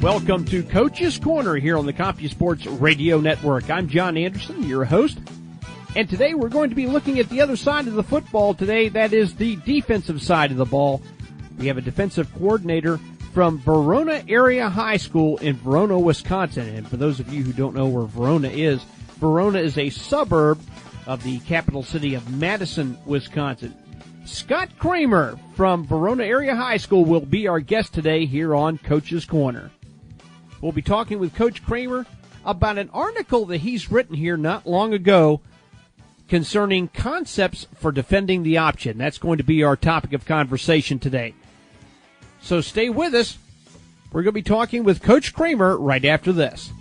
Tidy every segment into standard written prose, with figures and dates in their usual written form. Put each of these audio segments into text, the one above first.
Welcome to Coach's Corner here on the CompuSports Radio Network. I'm John Anderson, your host. And today we're going to be looking at the other side of the football today. That is the defensive side of the ball. We have a defensive coordinator from Verona Area High School in Verona, Wisconsin. And for those of you who don't know where Verona is a suburb of the capital city of Madison, Wisconsin. Scott Cramer from Verona Area High School will be our guest today here on Coach's Corner. We'll be talking with Coach Cramer about an article that he's written here not long ago concerning concepts for defending the option. That's going to be our topic of conversation today. So stay with us. We're going to be talking with Coach Cramer right after this.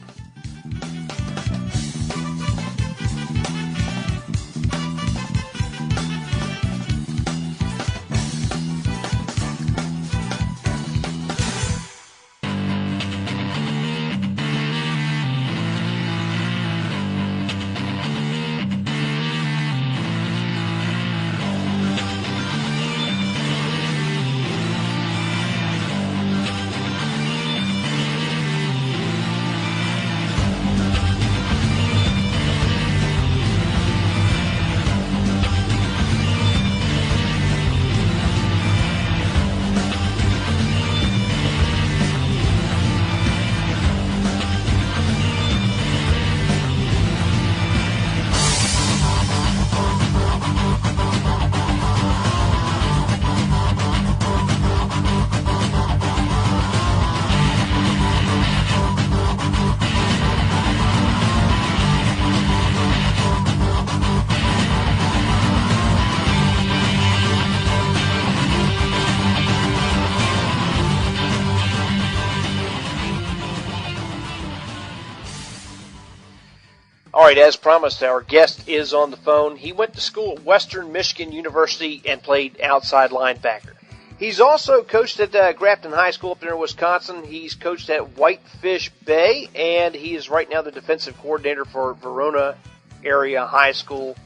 All right, as promised, our guest is on the phone. He went to school at Western Michigan University and played outside linebacker. He's also coached at Grafton High School up there in Wisconsin. He's coached at Whitefish Bay, and he is right now the defensive coordinator for Verona Area High School.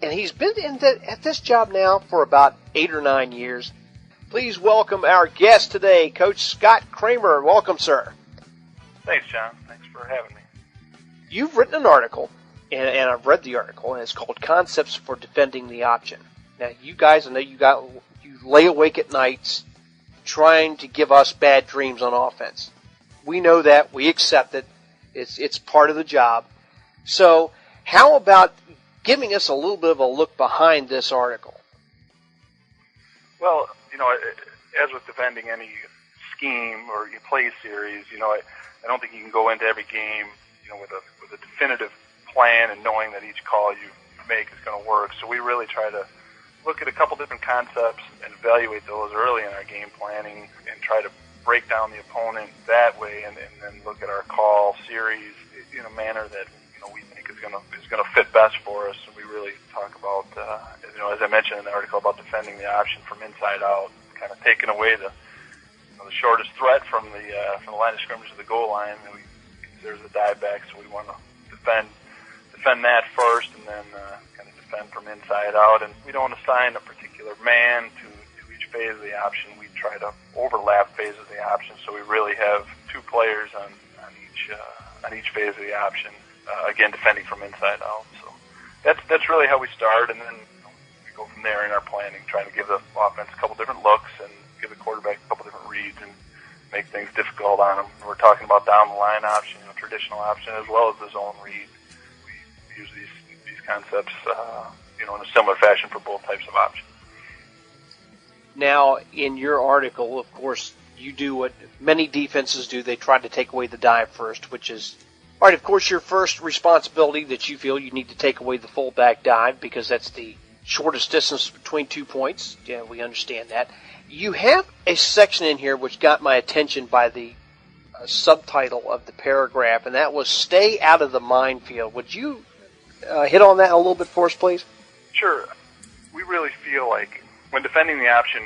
And he's been at this job now for about 8 or 9 years. Please welcome our guest today, Coach Scott Cramer. Welcome, sir. Thanks, John. Thanks for having me. You've written an article, and I've read the article, and it's called Concepts for Defending the Option. Now, you guys, I know you lay awake at nights trying to give us bad dreams on offense. We know that. We accept it. It's part of the job. So how about giving us a little bit of a look behind this article? Well, as with defending any scheme or play series, I don't think you can go into every game with a definitive plan and knowing that each call you make is going to work. So we really try to look at a couple different concepts and evaluate those early in our game planning and try to break down the opponent that way and then look at our call series in a manner that we think is going to fit best for us. So we really talk about as I mentioned in the article about defending the option from inside out, kind of taking away the shortest threat from the line of scrimmage to the goal line. And there's a dive back, so we want to defend that first and then kind of defend from inside out. And we don't assign a particular man to each phase of the option. We try to overlap phases of the option, so we really have 2 players on each phase of the option, again, defending from inside out. So that's really how we start, and then we go from there in our planning, trying to give the offense a couple different looks and give the quarterback a couple different reads and make things difficult on them. We're talking about down the line option, traditional option, as well as the zone read. We use these concepts, in a similar fashion for both types of options. Now, in your article, of course, you do what many defenses do. They try to take away the dive first, which is, all right, of course, your first responsibility that you feel you need to take away the fullback dive because that's the shortest distance between 2 points. Yeah, we understand that. You have a section in here which got my attention by the subtitle of the paragraph, and that was "Stay Out of the Minefield." Would you hit on that a little bit for us, please? Sure. We really feel like when defending the option,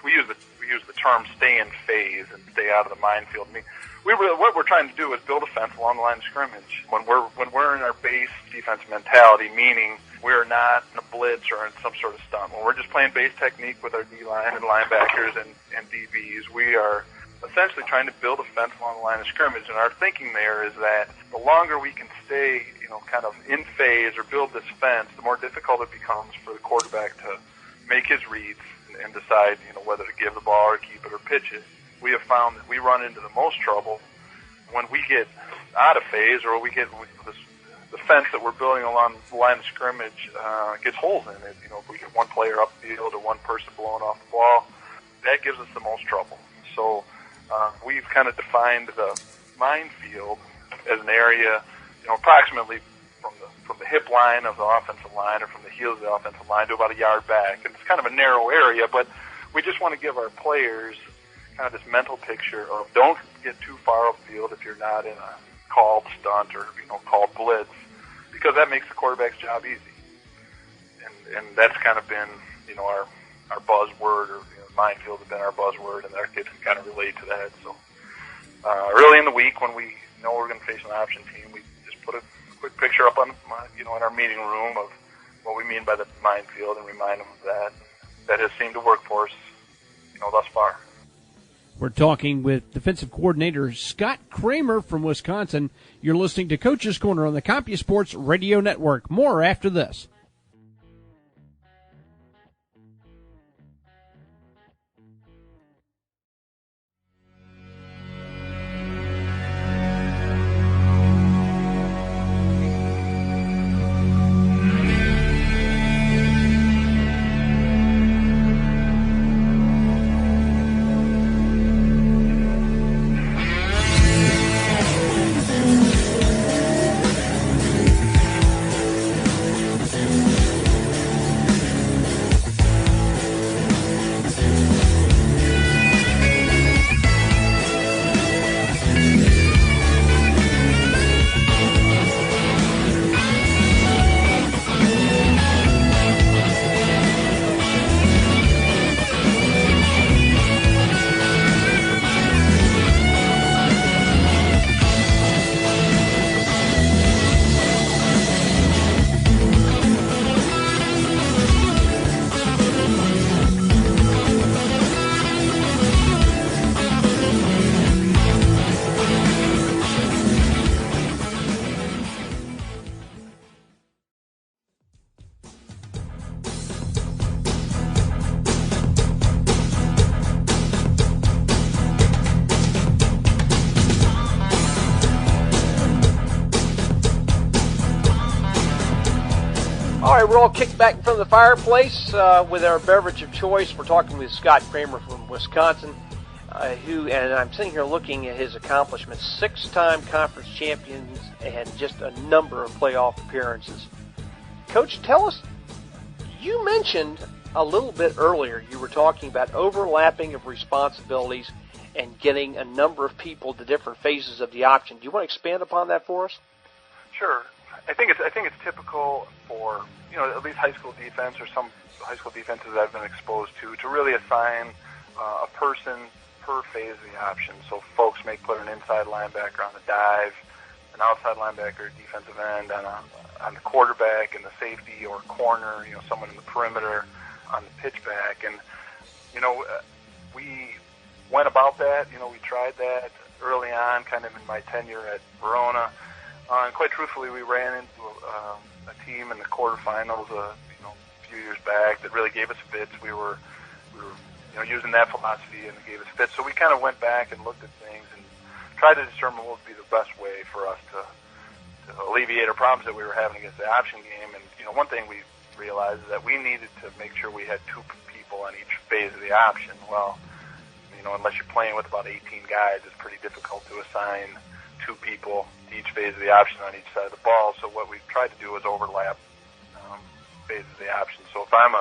we use the term "stay in phase" and "stay out of the minefield." I mean, what we're trying to do is build a fence along the line of scrimmage. When we're in our base defense mentality, meaning we're not in a blitz or in some sort of stunt. When we're just playing base technique with our D-line and linebackers and DBs, we are essentially trying to build a fence along the line of scrimmage. And our thinking there is that the longer we can stay, kind of in phase or build this fence, the more difficult it becomes for the quarterback to make his reads and decide, whether to give the ball or keep it or pitch it. We have found that we run into the most trouble when we get out of phase, or we get the fence that we're building along the line of scrimmage gets holes in it. If we get one player upfield or one person blowing off the ball, that gives us the most trouble. So we've kind of defined the minefield as an area, approximately from the hip line of the offensive line or from the heels of the offensive line to about a yard back. And it's kind of a narrow area, but we just want to give our players kind of this mental picture of don't get too far upfield if you're not in a called stunt or, called blitz, because that makes the quarterback's job easy. And that's kind of been, our buzzword, or minefield has been our buzzword, and our kids can kind of relate to that. So early in the week when we know we're going to face an option team, we just put a quick picture up on, in our meeting room of what we mean by the minefield and remind them of that. That has seemed to work for us, thus far. We're talking with defensive coordinator Scott Cramer from Wisconsin. You're listening to Coach's Corner on the CompuSports Radio Network. More after this. All right, we're all kicked back in front of the fireplace with our beverage of choice. We're talking with Scott Cramer from Wisconsin, and I'm sitting here looking at his accomplishments, 6-time conference champions and just a number of playoff appearances. Coach, tell us, you mentioned a little bit earlier, you were talking about overlapping of responsibilities and getting a number of people to different phases of the option. Do you want to expand upon that for us? Sure. I think it's typical for, at least high school defense or some high school defenses I've been exposed to really assign a person per phase of the option. So folks may put an inside linebacker on the dive, an outside linebacker, defensive end on the quarterback and the safety or corner, someone in the perimeter on the pitch back. And, we went about that. We tried that early on, kind of in my tenure at Verona. And quite truthfully, we ran into a team in the quarterfinals a few years back that really gave us fits. We were using that philosophy, and it gave us fits. So we kind of went back and looked at things and tried to determine what would be the best way for us to alleviate our problems that we were having against the option game. And one thing we realized is that we needed to make sure we had 2 people on each phase of the option. Well, unless you're playing with about 18 guys, it's pretty difficult to assign 2 people to each phase of the option on each side of the ball. So what we've tried to do is overlap phases of the option. So if I'm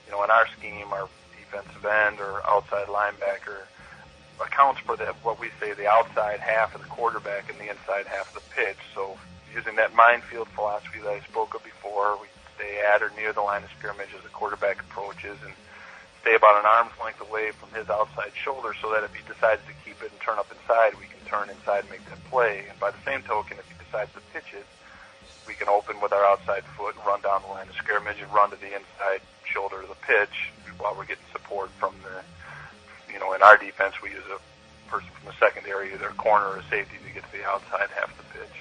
in our scheme, our defensive end or outside linebacker accounts for what we say the outside half of the quarterback and the inside half of the pitch. So using that minefield philosophy that I spoke of before, we stay at or near the line of scrimmage as the quarterback approaches and stay about an arm's length away from his outside shoulder so that if he decides to keep it and turn up inside, we can turn inside and make that play. And by the same token, if he decides to pitch it, we can open with our outside foot and run down the line of scrimmage and run to the inside shoulder of the pitch while we're getting support from the, in our defense, we use a person from the secondary, either a corner or a safety, to get to the outside half the pitch.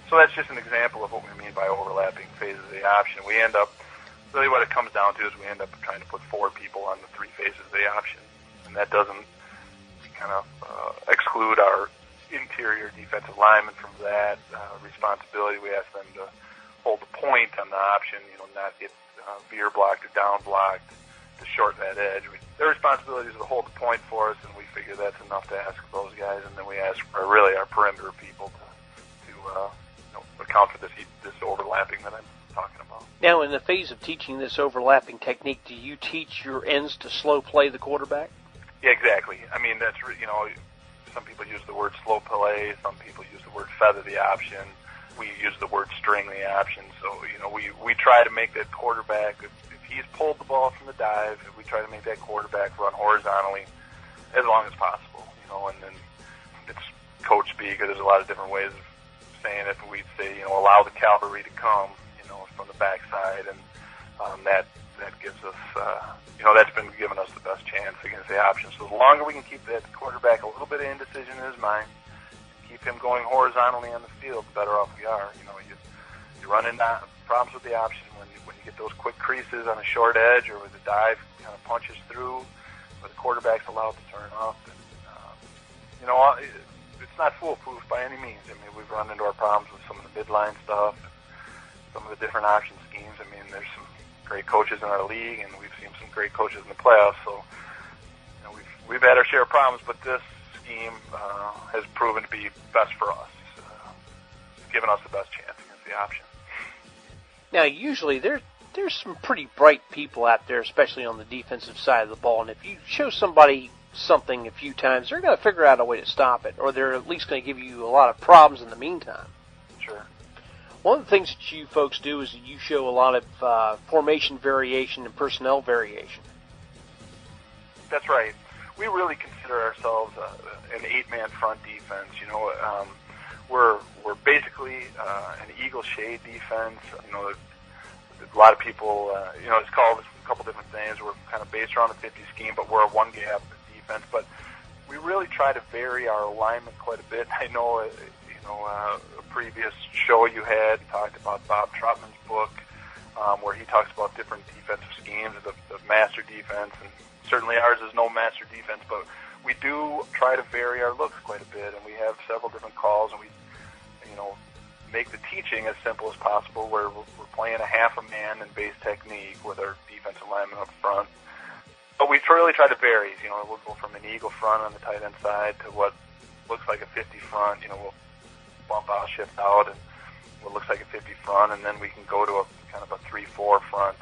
So that's just an example of what we mean by overlapping phases of the option. We end up, really what it comes down to is we end up trying to put 4 people on the 3 phases of the option. And that doesn't kind of exclude our interior defensive linemen from that responsibility. We ask them to hold the point on the option, not get veer blocked or down blocked to shorten that edge. Their responsibility is to hold the point for us, and we figure that's enough to ask those guys. And then we ask for really our perimeter people to account for this overlapping that I'm talking about. Now, in the phase of teaching this overlapping technique, do you teach your ends to slow play the quarterback? Yeah, exactly. I mean, that's, some people use the word slow play, some people use the word feather the option. We use the word string the option. So, we try to make that quarterback, if he's pulled the ball from the dive, we try to make that quarterback run horizontally as long as possible, and then it's coach speak, or there's a lot of different ways of saying it, but we'd say, allow the cavalry to come, from the backside, and that gives us, that's been giving us the best chance against the option. So the longer we can keep that quarterback a little bit of indecision in his mind, keep him going horizontally on the field, the better off we are. You run into problems with the option when you get those quick creases on a short edge, or where the dive kind of punches through, where the quarterback's allowed to turn up. And, it's not foolproof by any means. I mean, we've run into our problems with some of the midline stuff, some of the different option schemes. I mean, there's some great coaches in our league, and we've seen some great coaches in the playoffs. So, we've had our share of problems, but this scheme has proven to be best for us. It's given us the best chance against the option. Now, usually there's some pretty bright people out there, especially on the defensive side of the ball, and if you show somebody something a few times, they're going to figure out a way to stop it, or they're at least going to give you a lot of problems in the meantime. Sure. One of the things that you folks do is that you show a lot of formation variation and personnel variation. That's right. We really consider ourselves an 8-man front defense. We're basically an eagle shade defense. A lot of people, it's called a couple different things. We're kind of based around the 50 scheme, but we're a one-gap defense. But we really try to vary our alignment quite a bit. I know, a previous show you had talked about Bob Trotman's book, where he talks about different defensive schemes, the master defense, and certainly ours is no master defense, but we do try to vary our looks quite a bit, and we have several different calls, and we, make the teaching as simple as possible, where we're playing a half a man in base technique with our defensive lineman up front. But we really try to vary. We'll go from an eagle front on the tight end side to what looks like a 50 front. We'll bump out, shift out, and what looks like a 50 front, and then we can go to a kind of a 3-4 front,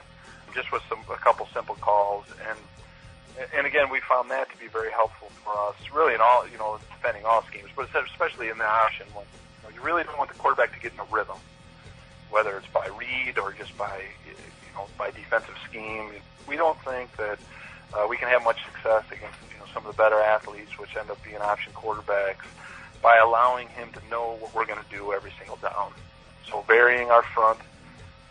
just with a couple simple calls. And again, we found that to be very helpful for us, really in all, defending all schemes, but especially in the option when you really don't want the quarterback to get in a rhythm, whether it's by read or just by defensive scheme. We don't think that we can have much success against some of the better athletes, which end up being option quarterbacks, by allowing him to know what we're going to do every single down. So varying our front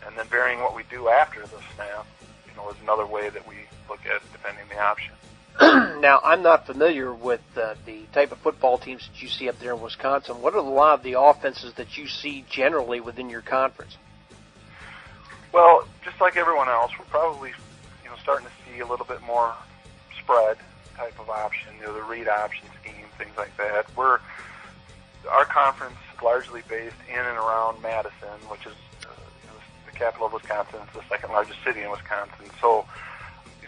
and then varying what we do after the snap, is another way that we look at defending the option. Now, I'm not familiar with the type of football teams that you see up there in Wisconsin. What are a lot of the offenses that you see generally within your conference? Well, just like everyone else, we're probably starting to see a little bit more spread type of option, the read option scheme, things like that. Our conference is largely based in and around Madison, which is the capital of Wisconsin. It's the second largest city in Wisconsin. So,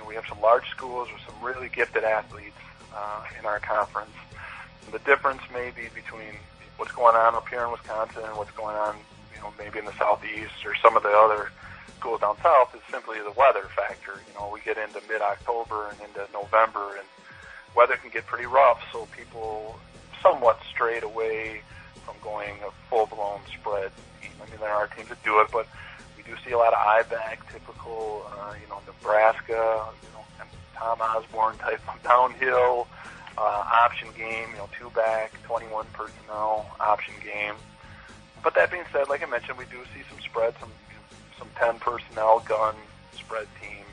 we have some large schools with some really gifted athletes in our conference. The difference may be between what's going on up here in Wisconsin and what's going on, maybe in the southeast or some of the other schools down south is simply the weather factor. We get into mid-October and into November, and weather can get pretty rough, so people somewhat strayed away from going a full-blown spread. I mean, there are teams that do it, but we do see a lot of I-back, typical, Nebraska, and Tom Osborne type of downhill option game, 2-back, 21 personnel option game. But that being said, like I mentioned, we do see some spread, some 10 personnel gun spread teams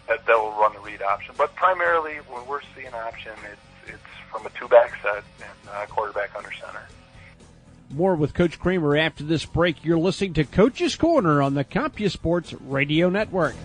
that will run the read option. But primarily, when we're seeing option, it's from a two-back set and quarterback under center. More with Coach Cramer after this break. You're listening to Coach's Corner on the CompuSports Radio Network.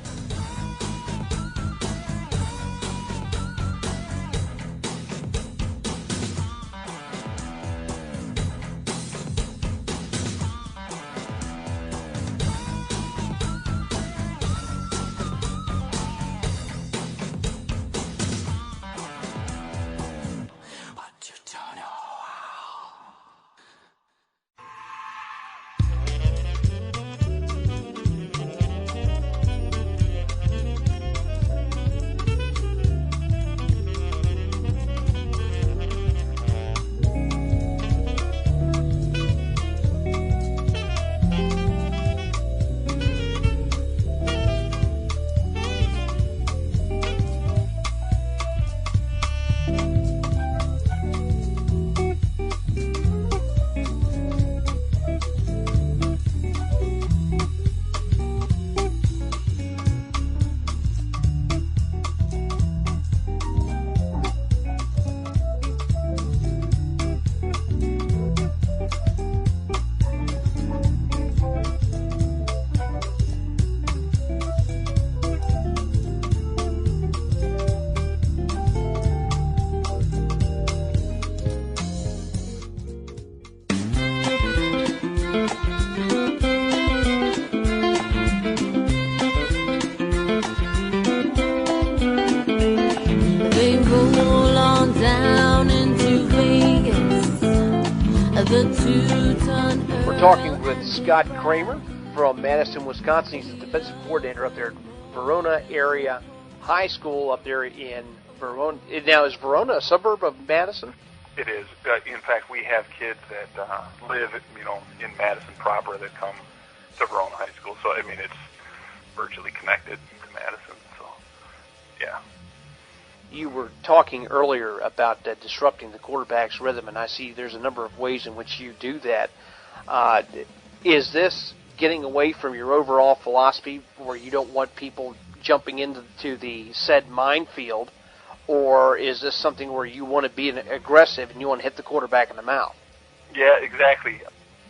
We're talking with Scott Cramer from Madison, Wisconsin. He's the defensive coordinator up there at Verona area high school up there in Verona. Now, is Verona a suburb of Madison? It is. In fact, we have kids that live, in Madison proper that come to Verona High School. So, I mean, it's virtually connected to Madison. So, yeah. You were talking earlier about disrupting the quarterback's rhythm, and I see there's a number of ways in which you do that. Is this getting away from your overall philosophy where you don't want people jumping into the said minefield, or is this something where you want to be aggressive and you want to hit the quarterback in the mouth? Yeah, exactly.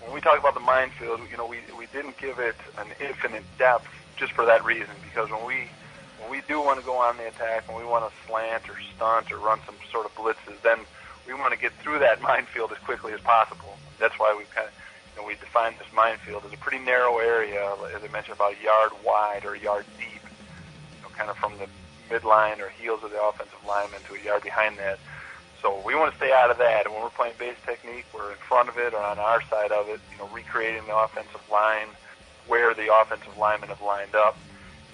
When we talk about the minefield, we didn't give it an infinite depth just for that reason, because when we do want to go on the attack, when we want to slant or stunt or run some sort of blitzes, then we want to get through that minefield as quickly as possible. That's why we kind of, we define this minefield as a pretty narrow area, as I mentioned, about a yard wide or a yard deep, kind of from the midline or heels of the offensive lineman to a yard behind that. So we want to stay out of that. And when we're playing base technique, we're in front of it or on our side of it, recreating the offensive line where the offensive linemen have lined up.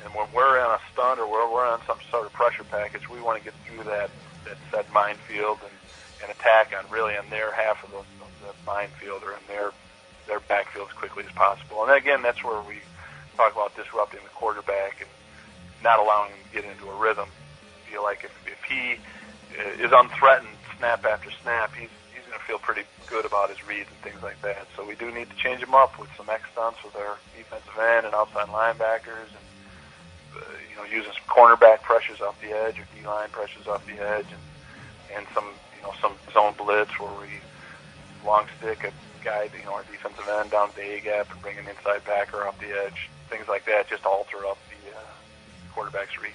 And when we're on a stunt or we're on some sort of pressure package, we want to get through that minefield and attack on their half of the minefield or in their backfield as quickly as possible. And again, that's where we talk about disrupting the quarterback and not allowing him to get into a rhythm. I feel like if he is unthreatened snap after snap, he's going to feel pretty good about his reads and things like that. So we do need to change him up with some X stunts with our defensive end and outside linebackers, and using some cornerback pressures off the edge or D-line pressures off the edge, and some zone blitz where we long stick a guy, our defensive end down to A gap and bring an inside backer off the edge, things like that, just to alter up the quarterback's reads.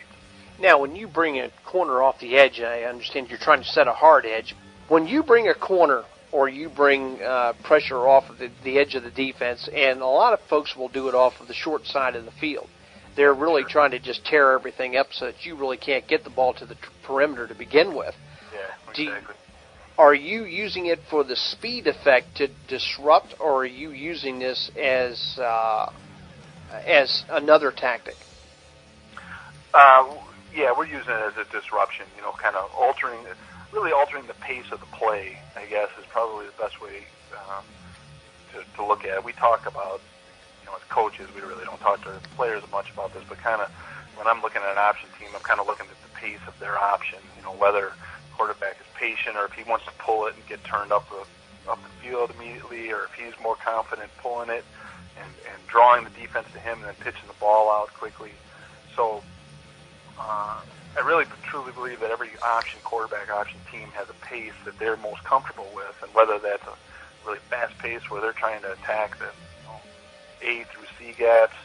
Now, when you bring a corner off the edge, I understand you're trying to set a hard edge. When you bring a corner or you bring pressure off of the edge of the defense, and a lot of folks will do it off of the short side of the field, they're really trying to just tear everything up so that you really can't get the ball to the perimeter to begin with. Yeah, exactly. Are you using it for the speed effect to disrupt, or are you using this as another tactic? Yeah, we're using it as a disruption, kind of altering the pace of the play, I guess, is probably the best way to look at it. We talk about, as coaches, we really don't talk to players much about this, but kind of when I'm looking at an option team, I'm kind of looking at the pace of their option, whether the quarterback is patient or if he wants to pull it and get turned up the field immediately, or if he's more confident pulling it and drawing the defense to him and then pitching the ball out quickly. So I really truly believe that every quarterback option team has a pace that they're most comfortable with, and whether that's a really fast pace where they're trying to attack the A through C gaps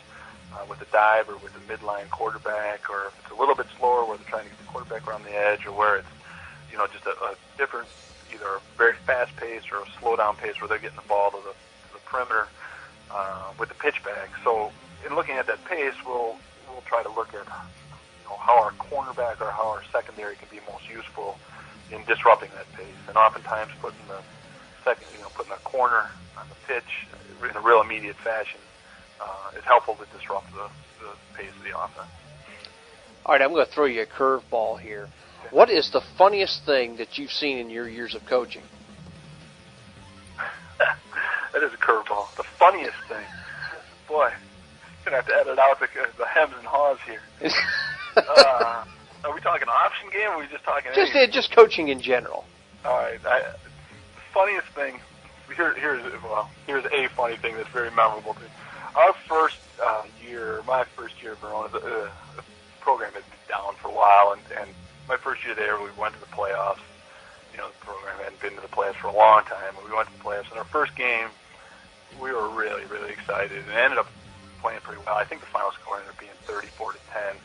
with a dive or with a midline quarterback, or if it's a little bit slower where they're trying to get the quarterback around the edge, or where it's just a different, either a very fast pace or a slow down pace where they're getting the ball to the perimeter with the pitchback. So in looking at that pace, we'll try to look at how our cornerback or how our secondary can be most useful in disrupting that pace, and oftentimes putting a corner on the pitch in a real immediate fashion is helpful to disrupt the pace of the offense. All right, I'm going to throw you a curveball here. What is the funniest thing that you've seen in your years of coaching? That is a curveball. The funniest thing. Boy, I'm going to have to edit out the hems and haws here. Are we talking option game, or are we just talking just coaching in general? All right. The funniest thing, here's a funny thing that's very memorable to me. Our first year, my first year at Verona, the program had been down for a while, and my first year there, we went to the playoffs. The program hadn't been to the playoffs for a long time, but we went to the playoffs. In our first game, we were really, really excited, and ended up playing pretty well. I think the final score ended up being 34-10.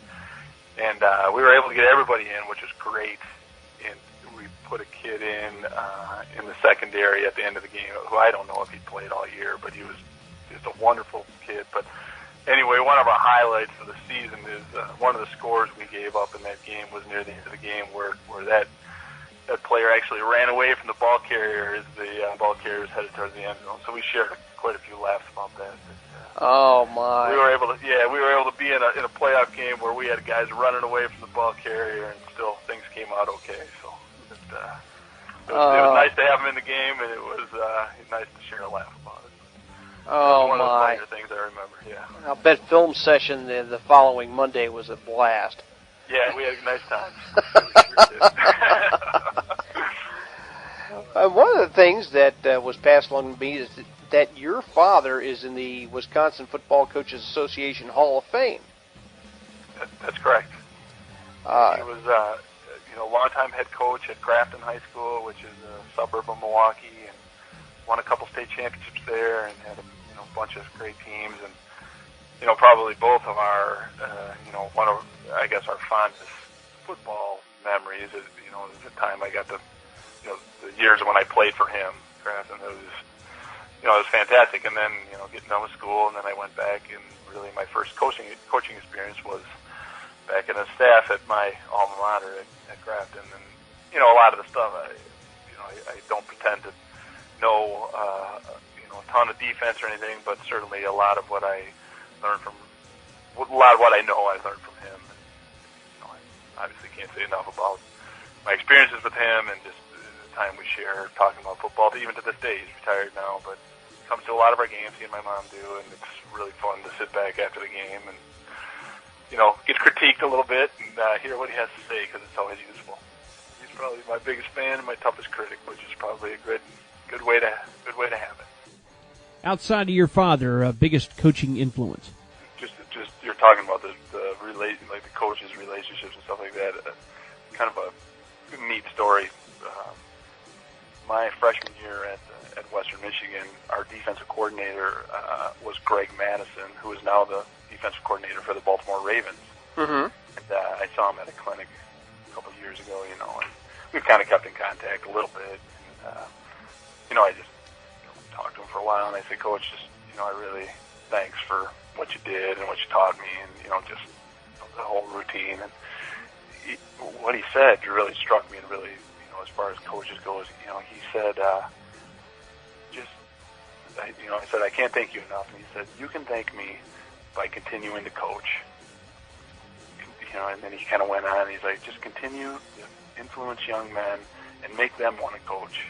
And we were able to get everybody in, which was great. And we put a kid in the secondary at the end of the game, who I don't know if he played all year, but he was just a wonderful kid. But anyway, one of our highlights of the season is one of the scores we gave up in that game was near the end of the game, where that player actually ran away from the ball carrier as the ball carrier was headed towards the end zone. So we shared quite a few laughs about that. Oh my! We were able to be in a playoff game where we had guys running away from the ball carrier, and still things came out okay. So it was nice to have him in the game, and it was nice to share a laugh about it. Oh one my! One of the funnier things I remember. Yeah. I'll bet film session the following Monday was a blast. Yeah, we had a nice time. One of the things that was passed along to me is that your father is in the Wisconsin Football Coaches Association Hall of Fame. That's correct. He was a longtime head coach at Grafton High School, which is a suburb of Milwaukee, and won a couple state championships there, and had a bunch of great teams. And probably both of our one of our fondest football memories is the time I got the years when I played for him, Grafton. It was fantastic. And then, getting done with school, and then I went back, and really my first coaching experience was back in the staff at my alma mater at Grafton. And, a lot of the stuff, I don't pretend to know, a ton of defense or anything, but certainly a lot of what I learned from, I learned from him. And, I obviously can't say enough about my experiences with him and just the time we share talking about football. Even to this day, he's retired now, but comes to a lot of our games, he and my mom do, and it's really fun to sit back after the game and, get critiqued a little bit and hear what he has to say, because it's always useful. He's probably my biggest fan and my toughest critic, which is probably a good way to have it. Outside of your father, biggest coaching influence? Just you're talking about the coaches' relationships and stuff like that. Kind of a neat story. My freshman year at Western Michigan, our defensive coordinator was Greg Madison, who is now the defensive coordinator for the Baltimore Ravens. Mm-hmm. And I saw him at a clinic a couple of years ago, and we've kind of kept in contact a little bit. And, I just talked to him for a while, and I said, Coach, I really thanks for what you did and what you taught me, and, just the whole routine. And what he said really struck me, and really, as far as coaches goes, he said, I said, I can't thank you enough. And he said, you can thank me by continuing to coach. And then he kind of went on, and he's like, just continue to influence young men and make them want to coach.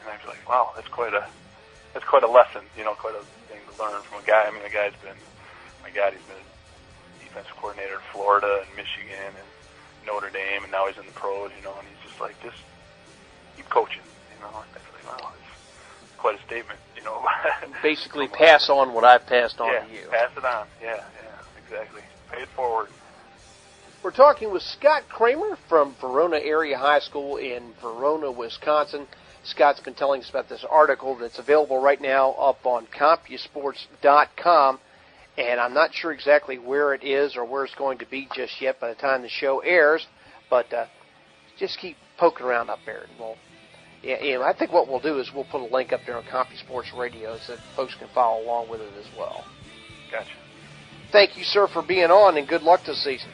And I was like, wow, that's quite a lesson, quite a thing to learn from a guy. I mean, he's been defensive coordinator in Florida and Michigan and Notre Dame, and now he's in the pros, and he's just like, just keep coaching, I was like, wow, it's quite a statement, Basically, pass on what I've passed on to you. Pass it on, yeah, exactly. Pay it forward. We're talking with Scott Cramer from Verona Area High School in Verona, Wisconsin. Scott's been telling us about this article that's available right now up on CompuSports.com, and I'm not sure exactly where it is or where it's going to be just yet by the time the show airs, but just keep poking around up there. And I think what we'll do is we'll put a link up there on CompuSports Radio so that folks can follow along with it as well. Gotcha. Thank you, sir, for being on, and good luck this season.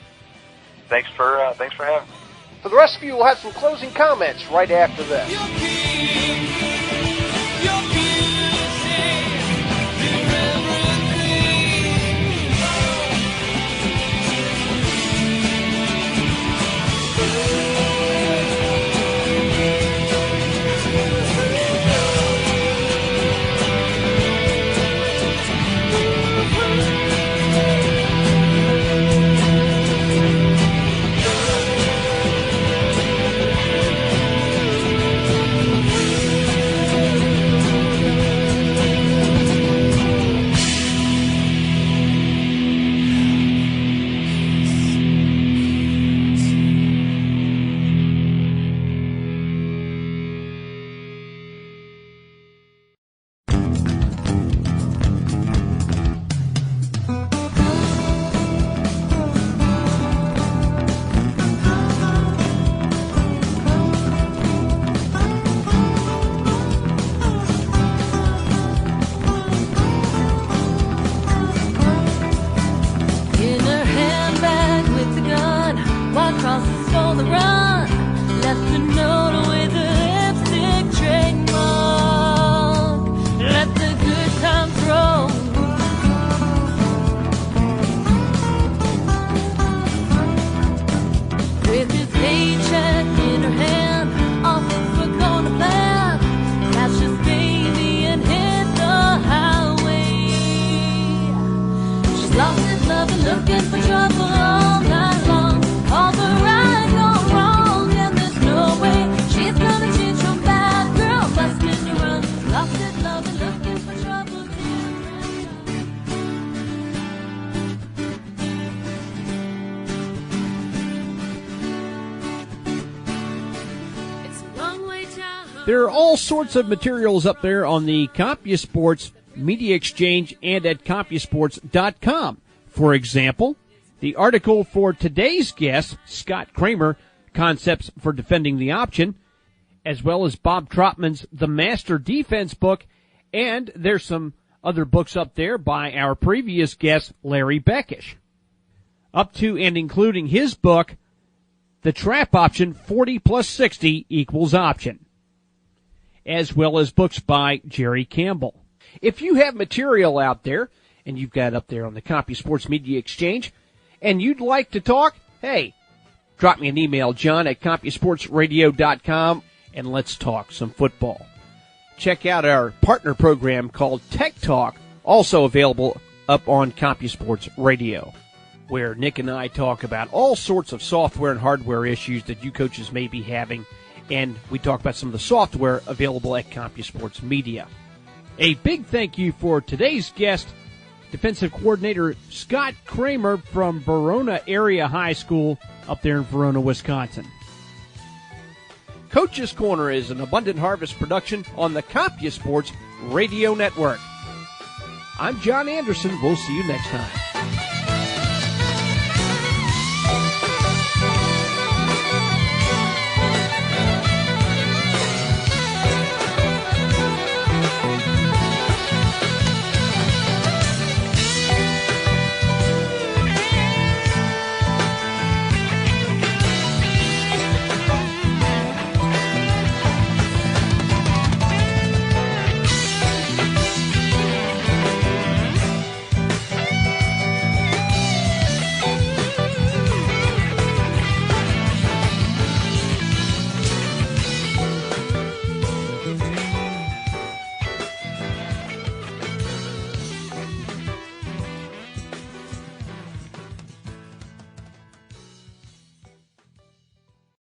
Thanks for having me. For the rest of you, we'll have some closing comments right after this. There are all sorts of materials up there on the CompuSports Media Exchange and at CompuSports.com. For example, the article for today's guest, Scott Cramer, Concepts for Defending the Option, as well as Bob Trotman's The Master Defense book, and there's some other books up there by our previous guest, Larry Beckish. Up to and including his book, The Trap Option, 40 plus 60 equals Option, as well as books by Jerry Campbell. If you have material out there, and you've got up there on the CompuSports Media Exchange, and you'd like to talk, hey, drop me an email, John at CompuSportsRadio.com, and let's talk some football. Check out our partner program called Tech Talk, also available up on CompuSports Radio, where Nick and I talk about all sorts of software and hardware issues that you coaches may be having, and we talk about some of the software available at CompuSports Media. A big thank you for today's guest, Defensive Coordinator Scott Cramer from Verona Area High School up there in Verona, Wisconsin. Coach's Corner is an Abundant Harvest production on the CompuSports Radio Network. I'm John Anderson. We'll see you next time.